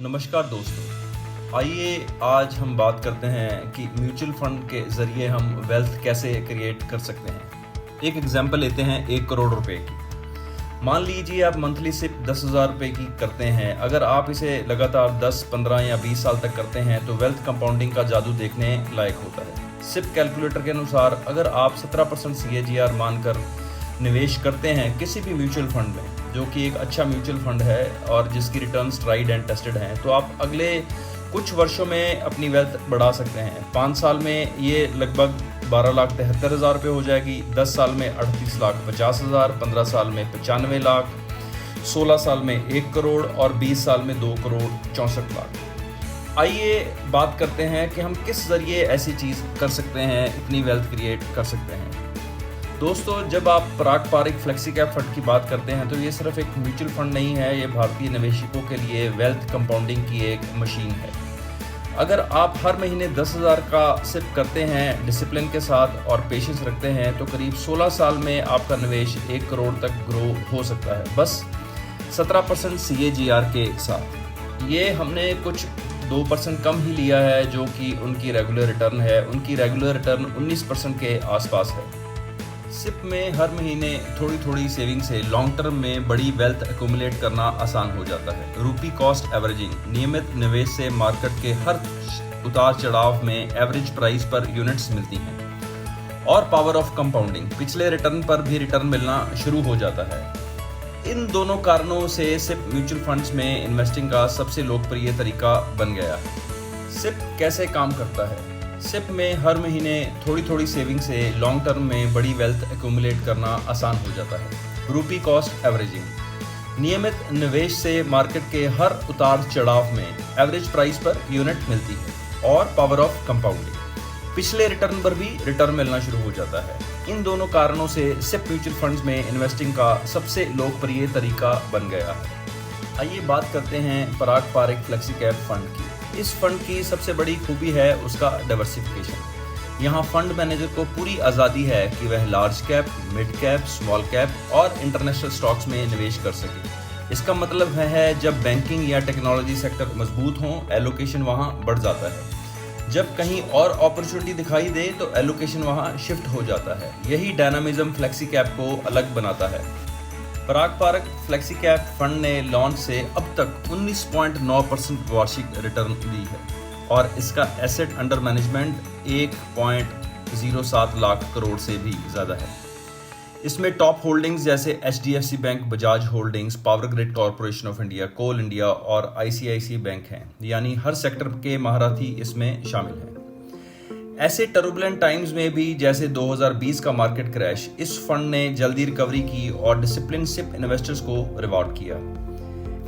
नमस्कार दोस्तों, आइए आज हम बात करते हैं कि म्यूचुअल फंड के ज़रिए हम वेल्थ कैसे क्रिएट कर सकते हैं। एक एग्जांपल लेते हैं 1 करोड़ रुपए की। मान लीजिए आप मंथली सिर्फ 10,000 रुपये की करते हैं। अगर आप इसे लगातार 10, 15 या 20 साल तक करते हैं तो वेल्थ कंपाउंडिंग का जादू देखने लायक होता है। सिप कैलकुलेटर के अनुसार अगर आप 17% CAGR मानकर निवेश करते हैं किसी भी म्यूचुअल फंड में, जो कि एक अच्छा म्यूचुअल फंड है और जिसकी रिटर्न्स ट्राइड एंड टेस्टेड हैं, तो आप अगले कुछ वर्षों में अपनी वेल्थ बढ़ा सकते हैं। 5 साल में ये लगभग 12,73,000 रुपये हो जाएगी, 10 साल में 38,50,000, 15 साल में 95 लाख, 16 साल में 1 करोड़ और 20 साल में 2 करोड़ 64 लाख। आइए बात करते हैं कि हम किस ज़रिए ऐसी चीज़ कर सकते हैं, इतनी वेल्थ क्रिएट कर सकते हैं। दोस्तों, जब आप पारस्परिक फ्लेक्सी कैप फंड की बात करते हैं तो ये सिर्फ एक म्यूचुअल फंड नहीं है, ये भारतीय निवेशकों के लिए वेल्थ कंपाउंडिंग की एक मशीन है। अगर आप हर महीने 10,000 का सिप करते हैं डिसिप्लिन के साथ और पेशेंस रखते हैं तो करीब 16 साल में आपका निवेश 1 करोड़ तक ग्रो हो सकता है, बस 17% CAGR के साथ। ये हमने कुछ 2% कम ही लिया है जो कि उनकी रेगुलर रिटर्न है। उनकी रेगुलर रिटर्न 19% के आसपास है। सिप में हर महीने थोड़ी थोड़ी सेविंग से लॉन्ग टर्म में बड़ी वेल्थ एक्यूमुलेट करना आसान हो जाता है। रूपी कॉस्ट एवरेजिंग, नियमित निवेश से मार्केट के हर उतार चढ़ाव में एवरेज प्राइस पर यूनिट्स मिलती हैं। और पावर ऑफ कंपाउंडिंग, पिछले रिटर्न पर भी रिटर्न मिलना शुरू हो जाता है। इन दोनों कारणों से सिप म्यूचुअल फंड्स में इन्वेस्टिंग का सबसे लोकप्रिय तरीका बन गया है। सिप कैसे काम करता है? सिप में हर महीने थोड़ी थोड़ी सेविंग से लॉन्ग टर्म में बड़ी वेल्थ एक्यूमुलेट करना आसान हो जाता है। रूपी कॉस्ट एवरेजिंग, नियमित निवेश से मार्केट के हर उतार चढ़ाव में एवरेज प्राइस पर यूनिट मिलती है। और पावर ऑफ कंपाउंडिंग, पिछले रिटर्न पर भी रिटर्न मिलना शुरू हो जाता है। इन दोनों कारणों से सिप म्यूचुअल फंड्स में इन्वेस्टिंग का सबसे लोकप्रिय तरीका बन गया है। आइए बात करते हैं पारस्परिक फ्लेक्सी कैप फंड की। इस फंड की सबसे बड़ी खूबी है उसका डाइवर्सिफिकेशन। यहाँ फंड मैनेजर को पूरी आज़ादी है कि वह large cap, mid cap, small cap और इंटरनेशनल स्टॉक्स में निवेश कर सके। इसका मतलब है जब बैंकिंग या टेक्नोलॉजी सेक्टर मजबूत हों, एलोकेशन वहाँ बढ़ जाता है। जब कहीं और अपॉर्चुनिटी दिखाई दे तो एलोकेशन वहाँ शिफ्ट हो जाता है। यही डायनामिज्म फ्लेक्सी कैप को अलग बनाता है। पारस्परिक फ्लेक्सी कैप फंड ने लॉन्च से अब तक 19.9% वार्षिक रिटर्न दी है और इसका asset under management 1.07 lakh crore से भी ज़्यादा है। इसमें टॉप होल्डिंग्स जैसे HDFC bank, Bajaj holdings, Power Grid Corporation of India, Coal India और ICICI बैंक हैं, यानी हर सेक्टर के महारथी इसमें शामिल हैं। ऐसे टर्बुलेंट टाइम्स में भी जैसे 2020 का मार्केट क्रैश, इस फंड ने जल्दी रिकवरी की और डिसिप्लिन सिप इन्वेस्टर्स को रिवॉर्ड किया।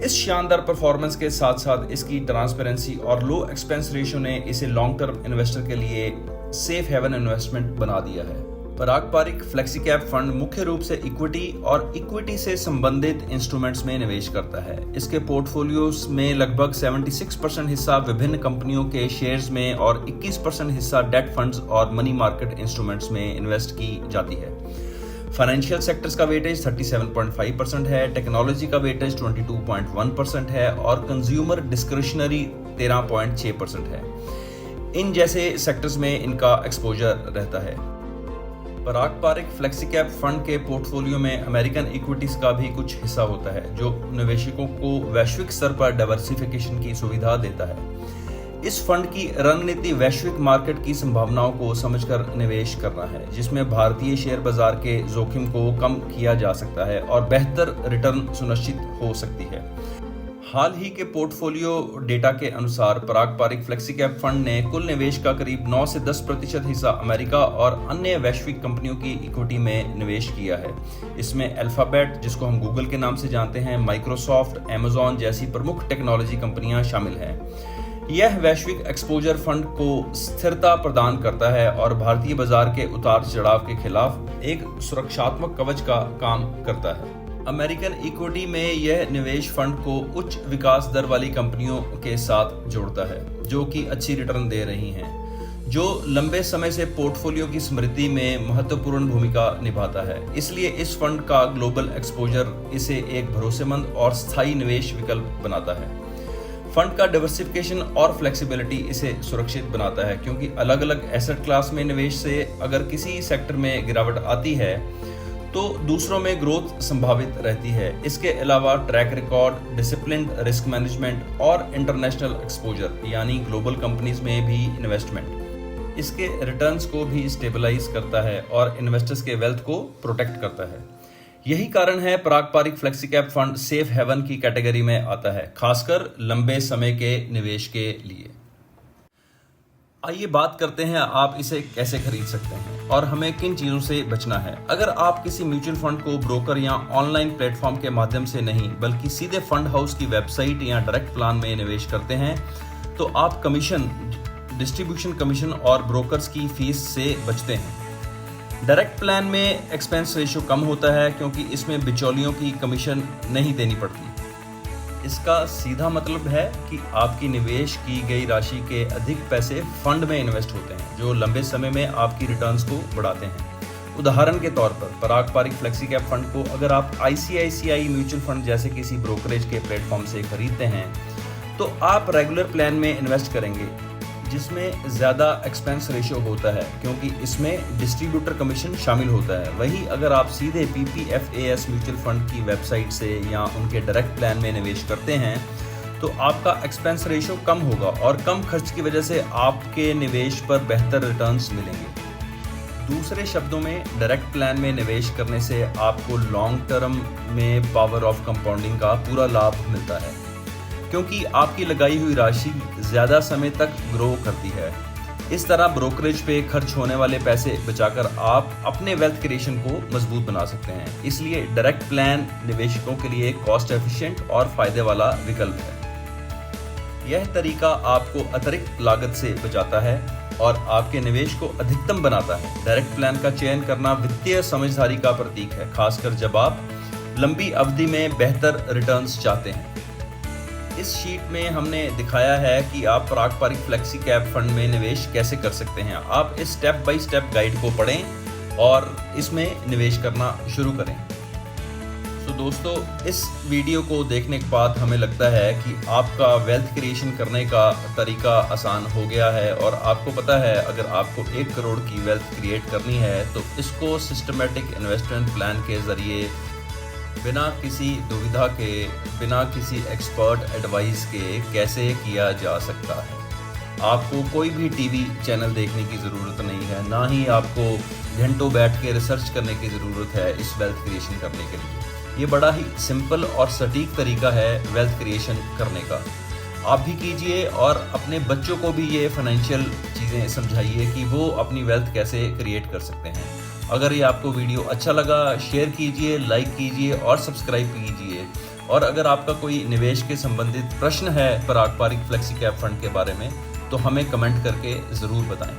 इस शानदार परफॉर्मेंस के साथ साथ इसकी ट्रांसपेरेंसी और लो एक्सपेंस रेशियो ने इसे लॉन्ग टर्म इन्वेस्टर के लिए सेफ हेवन इन्वेस्टमेंट बना दिया है। पारस्परिक फ्लेक्सी कैप फंड मुख्य रूप से इक्विटी और इक्विटी से संबंधित इंस्ट्रूमेंट्स में निवेश करता है। इसके पोर्टफोलियोज में लगभग 76% हिस्सा विभिन्न कंपनियों के शेयर्स में और 21% हिस्सा डेट फंड्स और मनी मार्केट इंस्ट्रूमेंट्स में इन्वेस्ट की जाती है। फाइनेंशियल सेक्टर्स का वेटेज 37.5% है, टेक्नोलॉजी का वेटेज 22.1% है और कंज्यूमर डिस्क्रिशनरी 13.6% है। इन जैसे सेक्टर्स में इनका एक्सपोजर रहता है। पारस्परिक फ्लेक्सी कैप फंड के पोर्टफोलियो में अमेरिकन इक्विटीज का भी कुछ हिस्सा होता है जो निवेशकों को वैश्विक स्तर पर डाइवर्सिफिकेशन की सुविधा देता है। इस फंड की रणनीति वैश्विक मार्केट की संभावनाओं को समझकर निवेश करना है, जिसमें भारतीय शेयर बाजार के जोखिम को कम किया जा सकता है और बेहतर रिटर्न सुनिश्चित हो सकती है। हाल ही के पोर्टफोलियो डेटा के अनुसार पारस्परिक फ्लेक्सी कैप फंड ने कुल निवेश का करीब 9 से 10% हिस्सा अमेरिका और अन्य वैश्विक कंपनियों की इक्विटी में निवेश किया है। इसमें अल्फाबेट, जिसको हम गूगल के नाम से जानते हैं, माइक्रोसॉफ्ट, अमेज़न जैसी प्रमुख टेक्नोलॉजी कंपनियां शामिल हैं। यह वैश्विक एक्सपोजर फंड को स्थिरता प्रदान करता है और भारतीय बाजार के उतार चढ़ाव के खिलाफ एक सुरक्षात्मक कवच का काम करता है। अमेरिकन इक्विटी में यह निवेश फंड को उच्च विकास दर वाली कंपनियों के साथ जोड़ता है जो कि अच्छी रिटर्न दे रही हैं, जो लंबे समय से पोर्टफोलियो की समृद्धि में महत्वपूर्ण भूमिका निभाता है। इसलिए इस फंड का ग्लोबल एक्सपोजर इसे एक भरोसेमंद और स्थायी निवेश विकल्प बनाता है। फंड का डाइवर्सिफिकेशन और फ्लेक्सिबिलिटी इसे सुरक्षित बनाता है, क्योंकि अलग अलग एसेट क्लास में निवेश से अगर किसी सेक्टर में गिरावट आती है तो दूसरों में ग्रोथ संभावित रहती है। इसके अलावा track record, disciplined risk management और इंटरनेशनल एक्सपोजर यानी ग्लोबल कंपनीज में भी इन्वेस्टमेंट इसके रिटर्न्स को भी स्टेबलाइज करता है और इन्वेस्टर्स के वेल्थ को प्रोटेक्ट करता है। यही कारण है पारंपरिक flexi cap fund safe haven की कैटेगरी में आता है, खासकर लंबे समय के निवेश के लिए। आइए बात करते हैं आप इसे कैसे खरीद सकते हैं और हमें किन चीज़ों से बचना है। अगर आप किसी म्यूचुअल फंड को ब्रोकर या ऑनलाइन प्लेटफॉर्म के माध्यम से नहीं बल्कि सीधे फंड हाउस की वेबसाइट या डायरेक्ट प्लान में निवेश करते हैं तो आप कमीशन, डिस्ट्रीब्यूशन कमीशन और ब्रोकर्स की फीस से बचते हैं। डायरेक्ट प्लान में एक्सपेंस रेशियो कम होता है क्योंकि इसमें बिचौलियों की कमीशन नहीं देनी पड़ती। इसका सीधा मतलब है कि आपकी निवेश की गई राशि के अधिक पैसे फंड में इन्वेस्ट होते हैं जो लंबे समय में आपकी रिटर्न्स को बढ़ाते हैं। उदाहरण के तौर पर पारंपरिक फ्लेक्सी कैप फंड को अगर आप ICICI म्यूचुअल फंड जैसे किसी ब्रोकरेज के प्लेटफॉर्म से खरीदते हैं तो आप रेगुलर प्लान में इन्वेस्ट करेंगे जिसमें ज़्यादा एक्सपेंस रेशियो होता है क्योंकि इसमें डिस्ट्रीब्यूटर कमीशन शामिल होता है। वहीं अगर आप सीधे PPFAS म्यूचुअल फंड की वेबसाइट से या उनके डायरेक्ट प्लान में निवेश करते हैं तो आपका एक्सपेंस रेशियो कम होगा और कम खर्च की वजह से आपके निवेश पर बेहतर रिटर्न्स मिलेंगे। दूसरे शब्दों में डायरेक्ट प्लान में निवेश करने से आपको लॉन्ग टर्म में पावर ऑफ कंपाउंडिंग का पूरा लाभ मिलता है क्योंकि आपकी लगाई हुई राशि ज़्यादा समय तक ग्रो करती है। इस तरह ब्रोकरेज पे खर्च होने वाले पैसे बचाकर आप अपने वेल्थ क्रिएशन को मजबूत बना सकते हैं। इसलिए डायरेक्ट प्लान निवेशकों के लिए कॉस्ट एफिशिएंट और फायदे वाला विकल्प है। यह तरीका आपको अतिरिक्त लागत से बचाता है और आपके निवेश को अधिकतम बनाता है। डायरेक्ट प्लान का चयन करना वित्तीय समझदारी का प्रतीक है, खासकर जब आप लंबी अवधि में बेहतर रिटर्न्स चाहते हैं। इस शीट में हमने दिखाया है कि आप पारंपरिक फ्लेक्सी कैप फंड में निवेश कैसे कर सकते हैं। आप इस स्टेप बाय स्टेप गाइड को पढ़ें और इसमें निवेश करना शुरू करें। तो दोस्तों, इस वीडियो को देखने के बाद हमें लगता है कि आपका वेल्थ क्रिएशन करने का तरीका आसान हो गया है और आपको पता है अगर आपको 1 करोड़ की वेल्थ क्रिएट करनी है तो इसको सिस्टमेटिक इन्वेस्टमेंट प्लान के जरिए बिना किसी दुविधा के, बिना किसी एक्सपर्ट एडवाइस के कैसे किया जा सकता है। आपको कोई भी टीवी चैनल देखने की ज़रूरत नहीं है, ना ही आपको घंटों बैठ के रिसर्च करने की ज़रूरत है इस वेल्थ क्रिएशन करने के लिए। ये बड़ा ही सिंपल और सटीक तरीका है वेल्थ क्रिएशन करने का। आप भी कीजिए और अपने बच्चों को भी ये फाइनेंशियल चीज़ें समझाइए कि वो अपनी वेल्थ कैसे क्रिएट कर सकते हैं। अगर ये आपको वीडियो अच्छा लगा, शेयर कीजिए, लाइक कीजिए और सब्सक्राइब कीजिए। और अगर आपका कोई निवेश के संबंधित प्रश्न है पारंपरिक फ्लेक्सी कैप फंड के बारे में तो हमें कमेंट करके ज़रूर बताएं।